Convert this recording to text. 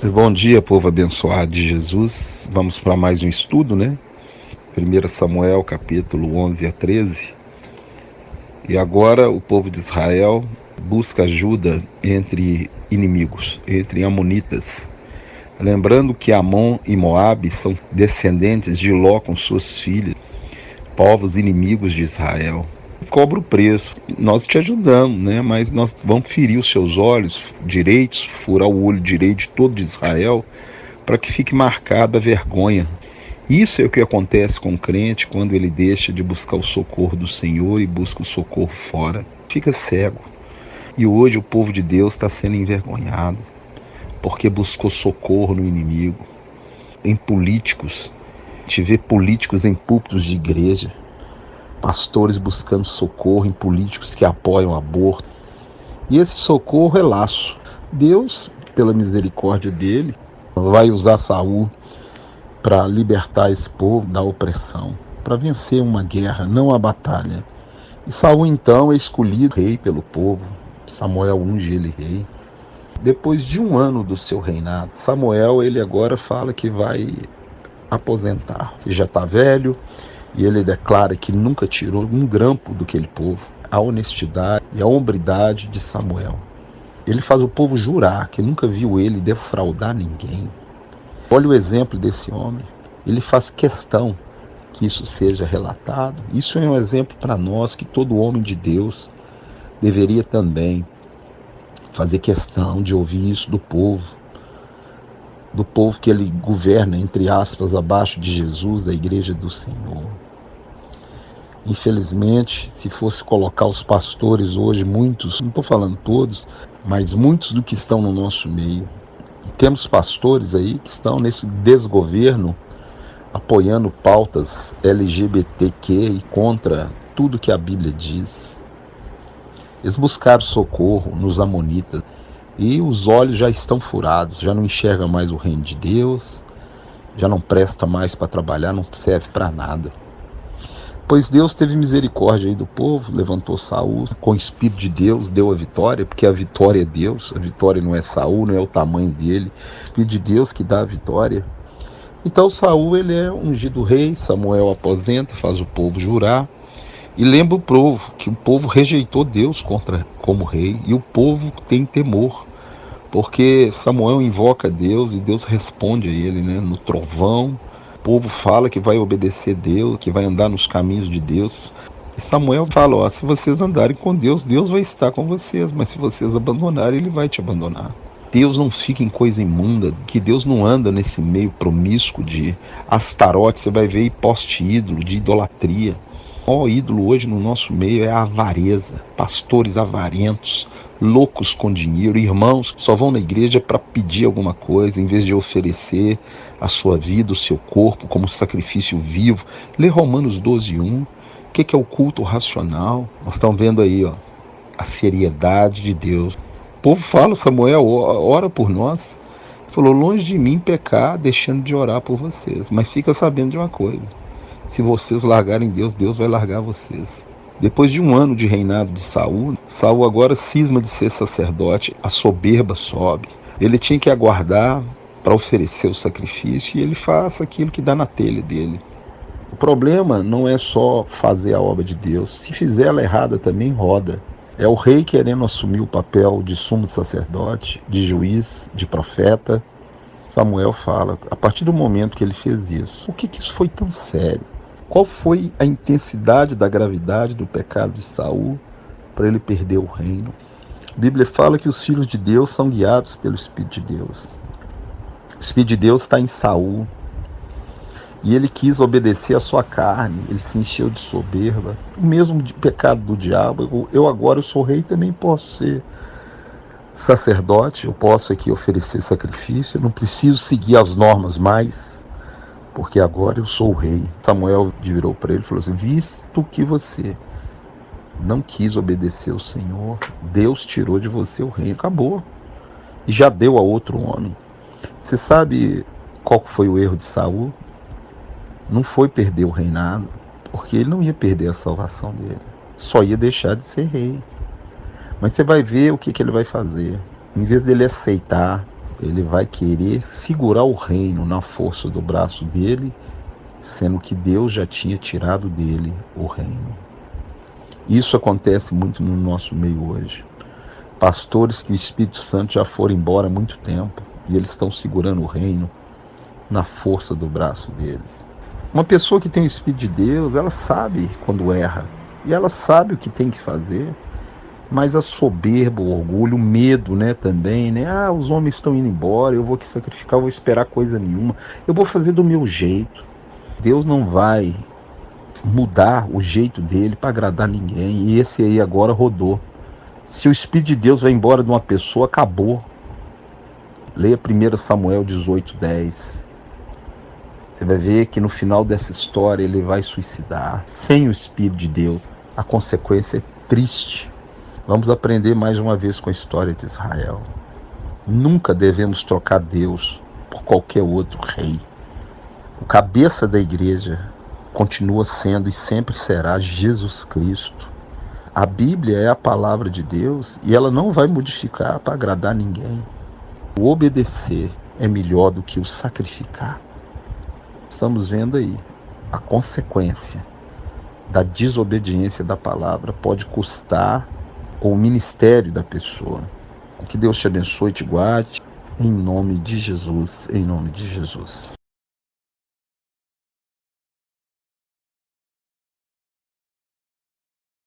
Bom dia, povo abençoado de Jesus. Vamos para mais um estudo, né? 1 Samuel, capítulo 11 a 13. E agora o povo de Israel busca ajuda entre inimigos, entre amonitas. Lembrando que Amon e Moabe são descendentes de Ló com suas filhas, povos inimigos de Israel. Cobra o preço. Nós te ajudamos, né? Mas nós vamos ferir os seus olhos direitos, furar o olho direito de todo Israel, para que fique marcada a vergonha. Isso é o que acontece com o crente quando ele deixa de buscar o socorro do Senhor e busca o socorro fora. Fica cego. E hoje o povo de Deus está sendo envergonhado porque buscou socorro no inimigo, em políticos. Te vê políticos em púlpitos de igreja, pastores buscando socorro em políticos que apoiam o aborto. E esse socorro é laço. Deus, pela misericórdia dele, vai usar Saul para libertar esse povo da opressão, para vencer uma guerra, não a batalha. E Saul então é escolhido rei pelo povo. Samuel unge ele rei. Depois de um ano do seu reinado, Samuel ele agora fala que vai aposentar, que já está velho, e ele declara que nunca tirou um grampo daquele povo. A honestidade e a hombridade de Samuel. Ele faz o povo jurar que nunca viu ele defraudar ninguém. Olha o exemplo desse homem. Ele faz questão que isso seja relatado. Isso é um exemplo para nós, que todo homem de Deus deveria também fazer questão de ouvir isso do povo que ele governa, entre aspas, abaixo de Jesus, da igreja do Senhor. Infelizmente, se fosse colocar os pastores hoje, muitos, não estou falando todos, mas muitos do que estão no nosso meio, temos pastores aí que estão nesse desgoverno, apoiando pautas LGBTQ e contra tudo que a Bíblia diz. Eles buscaram socorro nos amonitas e os olhos já estão furados, já não enxergam mais o reino de Deus, já não presta mais para trabalhar, não serve para nada. Pois Deus teve misericórdia aí do povo, levantou Saul, com o Espírito de Deus deu a vitória, porque a vitória é Deus, a vitória não é Saul, não é o tamanho dele, é o Espírito de Deus que dá a vitória. Então Saul ele é ungido rei, Samuel aposenta, faz o povo jurar, e lembra o povo que o povo rejeitou Deus como rei, e o povo tem temor, porque Samuel invoca Deus e Deus responde a ele, né, no trovão. O povo fala que vai obedecer Deus, que vai andar nos caminhos de Deus. E Samuel fala, se vocês andarem com Deus, Deus vai estar com vocês, mas se vocês abandonarem, Ele vai te abandonar. Deus não fica em coisa imunda, que Deus não anda nesse meio promíscuo de Astarote, você vai ver, e poste-ídolo, de idolatria. O ídolo hoje no nosso meio é a avareza, pastores avarentos, loucos com dinheiro, irmãos que só vão na igreja para pedir alguma coisa, em vez de oferecer a sua vida, o seu corpo como sacrifício vivo. Lê Romanos 12:1. O que é o culto racional? Nós estamos vendo aí a seriedade de Deus. O povo fala, Samuel, ora por nós. Ele falou, longe de mim pecar, deixando de orar por vocês. Mas fica sabendo de uma coisa, se vocês largarem Deus, Deus vai largar vocês. Depois de um ano de reinado de Saul, Saul agora cisma de ser sacerdote, a soberba sobe. Ele tinha que aguardar para oferecer o sacrifício e ele faz aquilo que dá na telha dele. O problema não é só fazer a obra de Deus, se fizer ela errada também roda. É o rei querendo assumir o papel de sumo sacerdote, de juiz, de profeta. Samuel fala, a partir do momento que ele fez isso, por que isso foi tão sério? Qual foi a intensidade da gravidade do pecado de Saul para ele perder o reino? A Bíblia fala que os filhos de Deus são guiados pelo Espírito de Deus. O Espírito de Deus está em Saul. E ele quis obedecer à sua carne, ele se encheu de soberba. O mesmo pecado do diabo, eu agora sou rei, também posso ser sacerdote, eu posso aqui oferecer sacrifício, eu não preciso seguir as normas mais, porque agora eu sou o rei. Samuel virou para ele e falou assim, visto que você não quis obedecer ao Senhor, Deus tirou de você o reino, acabou. E já deu a outro homem. Você sabe qual foi o erro de Saul? Não foi perder o reinado, porque ele não ia perder a salvação dele, só ia deixar de ser rei. Mas você vai ver o que ele vai fazer. Em vez dele aceitar Ele vai querer segurar o reino na força do braço dele, sendo que Deus já tinha tirado dele o reino. Isso acontece muito no nosso meio hoje. Pastores que o Espírito Santo já foram embora há muito tempo e eles estão segurando o reino na força do braço deles. Uma pessoa que tem o Espírito de Deus, ela sabe quando erra e ela sabe o que tem que fazer. Mas a soberba, o orgulho, o medo, né, também, né? Ah, os homens estão indo embora, eu vou aqui sacrificar, eu vou esperar coisa nenhuma. Eu vou fazer do meu jeito. Deus não vai mudar o jeito dele para agradar ninguém. E esse aí agora rodou. Se o Espírito de Deus vai embora de uma pessoa, acabou. Leia 1 Samuel 18:10. Você vai ver que no final dessa história ele vai suicidar. Sem o Espírito de Deus, a consequência é triste. Vamos aprender mais uma vez com a história de Israel. Nunca devemos trocar Deus por qualquer outro rei. O cabeça da igreja continua sendo e sempre será Jesus Cristo. A Bíblia é a palavra de Deus e ela não vai modificar para agradar ninguém. O obedecer é melhor do que o sacrificar. Estamos vendo aí a consequência da desobediência da palavra pode custar o ministério da pessoa. Que Deus te abençoe e te guarde. Em nome de Jesus, em nome de Jesus.